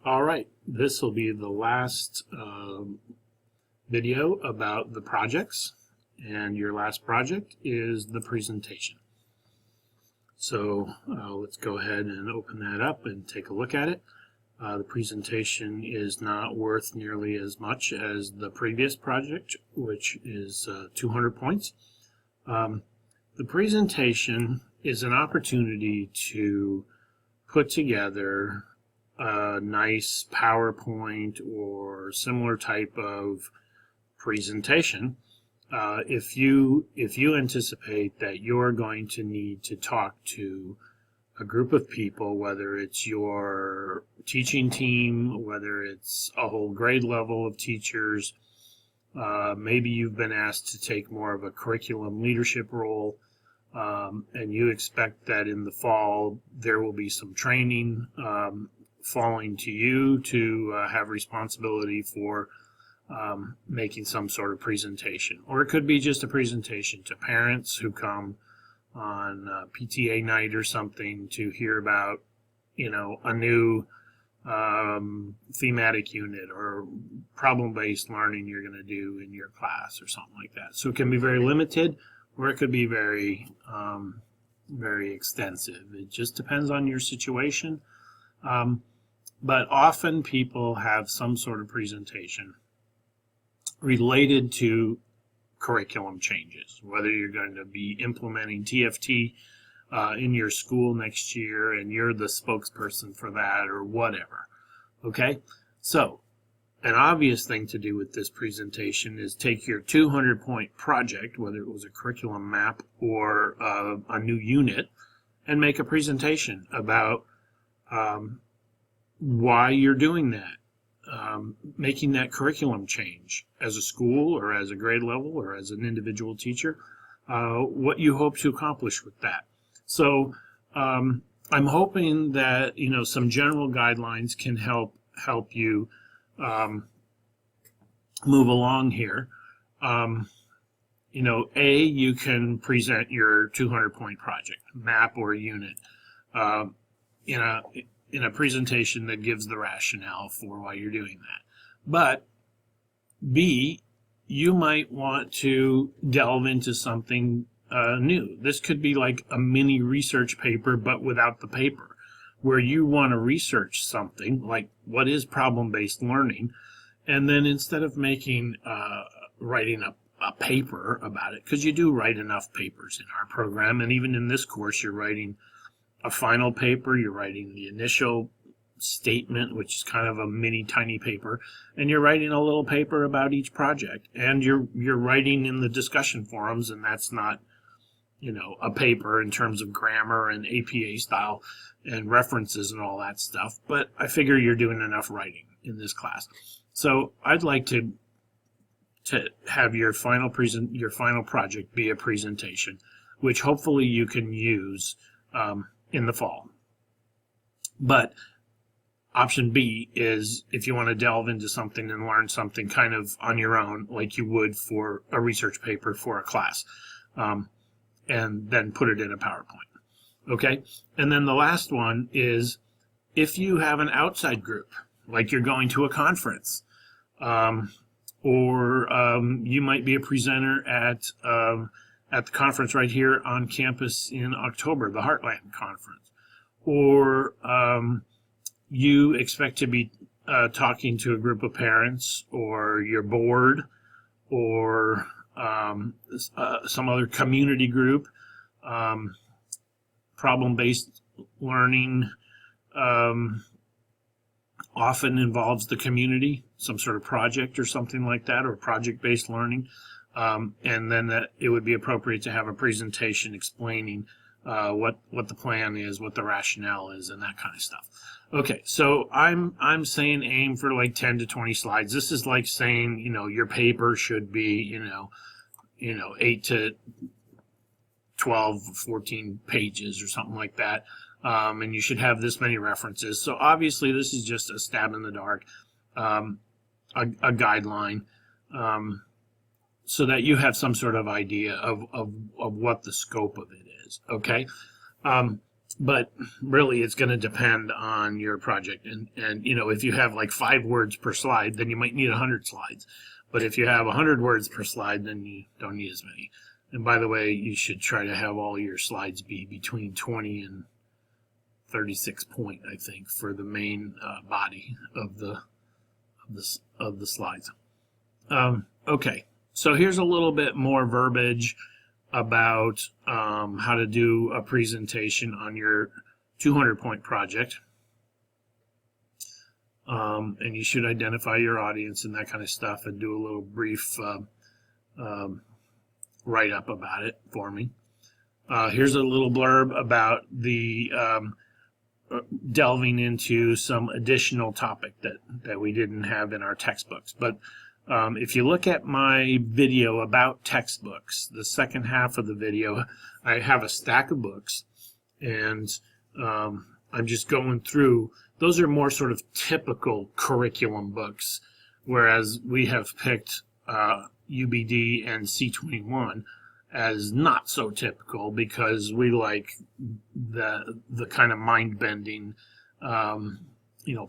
All right, this will be the last video about the projects, and your last project is the presentation. So let's go ahead and open that up and take a look at it. The presentation is not worth nearly as much as the previous project, which is 200 points. The presentation is an opportunity to put together a nice PowerPoint or similar type of presentation if you anticipate that you're going to need to talk to a group of people, whether it's your teaching team, whether it's a whole grade level of teachers, maybe you've been asked to take more of a curriculum leadership role, and you expect that in the fall there will be some training falling to you to have responsibility for making some sort of presentation. Or it could be just a presentation to parents who come on PTA night or something to hear about, a new thematic unit or problem-based learning you're going to do in your class or something like that. So it can be very limited, or it could be very, very extensive. It just depends on your situation. But often people have some sort of presentation related to curriculum changes, whether you're going to be implementing TFT in your school next year and you're the spokesperson for that or whatever. Okay, so an obvious thing to do with this presentation is take your 200-point project, whether it was a curriculum map or a new unit, and make a presentation about why you're doing that, making that curriculum change as a school or as a grade level or as an individual teacher, what you hope to accomplish with that. So I'm hoping that some general guidelines can help you move along here. You can present your 200-point project, map or unit, in a presentation that gives the rationale for why you're doing that. But B, you might want to delve into something new. This could be like a mini research paper, but without the paper, where you want to research something like what is problem-based learning, and then instead of writing a paper about it, because you do write enough papers in our program, and even in this course you're writing a final paper, you're writing the initial statement, which is kind of a mini tiny paper, and you're writing a little paper about each project, and you're writing in the discussion forums, and that's not a paper in terms of grammar and APA style and references and all that stuff, but I figure you're doing enough writing in this class. So I'd like to have your final project be a presentation, which hopefully you can use in the fall. But option B is if you want to delve into something and learn something kind of on your own, like you would for a research paper for a class, and then put it in a PowerPoint. Okay? And then the last one is if you have an outside group, like you're going to a conference, or you might be a presenter at the conference right here on campus in October, the Heartland Conference, or you expect to be talking to a group of parents or your board or some other community group. Problem-based learning often involves the community, some sort of project or something like that, or project-based learning. And then that it would be appropriate to have a presentation explaining what the plan is, what the rationale is, and that kind of stuff. Okay, so I'm saying aim for like 10 to 20 slides. This is like saying your paper should be 8 to 12, 14 pages or something like that, and you should have this many references. So obviously this is just a stab in the dark, a guideline. So that you have some sort of idea of what the scope of it is, okay? but really it's going to depend on your project. And you know, if you have like 5 words per slide, then you might need 100 slides. But if you have 100 words per slide, then you don't need as many. And by the way, you should try to have all your slides be between 20 and 36 point, I think, for the main body of the slides. Okay, so here's a little bit more verbiage about how to do a presentation on your 200-point project. And you should identify your audience and that kind of stuff, and do a little brief write-up about it for me. Here's a little blurb about the delving into some additional topic that we didn't have in our textbooks. But if you look at my video about textbooks, the second half of the video, I have a stack of books, and I'm just going through. Those are more sort of typical curriculum books, whereas we have picked UBD and C21 as not so typical, because we like the kind of mind-bending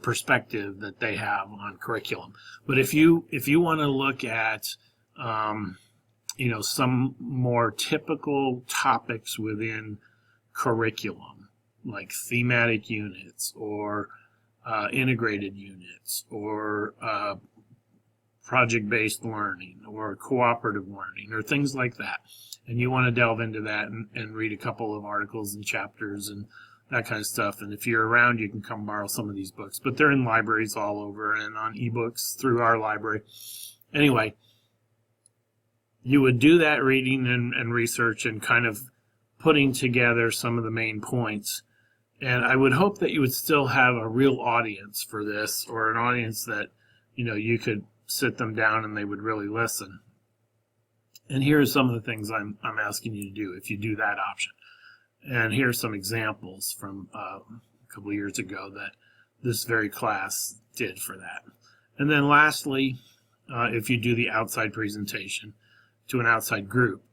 perspective that they have on curriculum. But if you want to look at some more typical topics within curriculum, like thematic units or integrated units or project-based learning or cooperative learning or things like that, and you want to delve into that and read a couple of articles and chapters and that kind of stuff, and if you're around, you can come borrow some of these books. But they're in libraries all over and on ebooks through our library. Anyway, you would do that reading and research and kind of putting together some of the main points. And I would hope that you would still have a real audience for this, or an audience that, you could sit them down and they would really listen. And here are some of the things I'm asking you to do if you do that option. And here are some examples from a couple of years ago that this very class did for that. And then lastly, if you do the outside presentation to an outside group,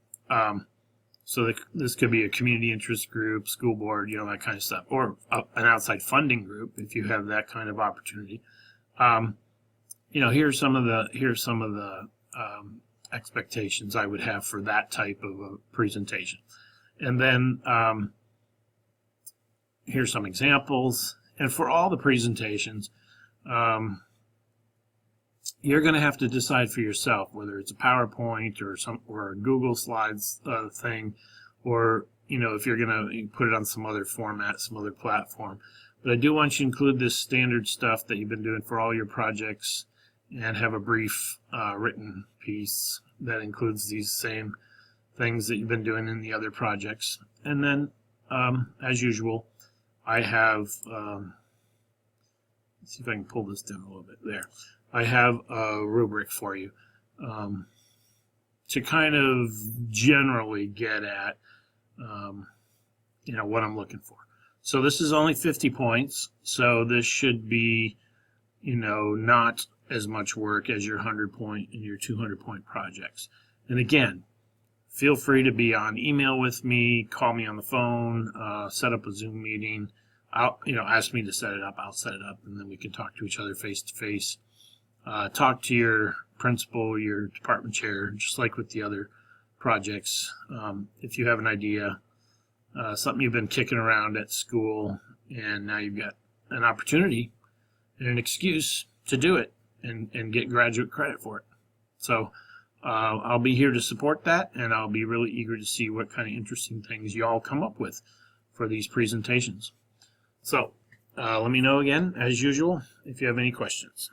so this could be a community interest group, school board, that kind of stuff, or an outside funding group if you have that kind of opportunity. Here's some of the expectations I would have for that type of a presentation. And then here's some examples. And for all the presentations, you're going to have to decide for yourself whether it's a PowerPoint or a Google Slides thing, or if you're going to put it on some other format, some other platform. But I do want you to include this standard stuff that you've been doing for all your projects, and have a brief written piece that includes these same things that you've been doing in the other projects. And then, as usual, I have, let's see if I can pull this down a little bit there. I have a rubric for you to kind of generally get at, what I'm looking for. So this is only 50 points, so this should be, not as much work as your 100-point and your 200-point projects. And again, feel free to be on email with me, call me on the phone, set up a Zoom meeting. Ask me to set it up, I'll set it up, and then we can talk to each other face to face. Talk to your principal, your department chair, just like with the other projects. If you have an idea, something you've been kicking around at school, and now you've got an opportunity and an excuse to do it and get graduate credit for it. So I'll be here to support that, and I'll be really eager to see what kind of interesting things you all come up with for these presentations. So let me know again, as usual, if you have any questions.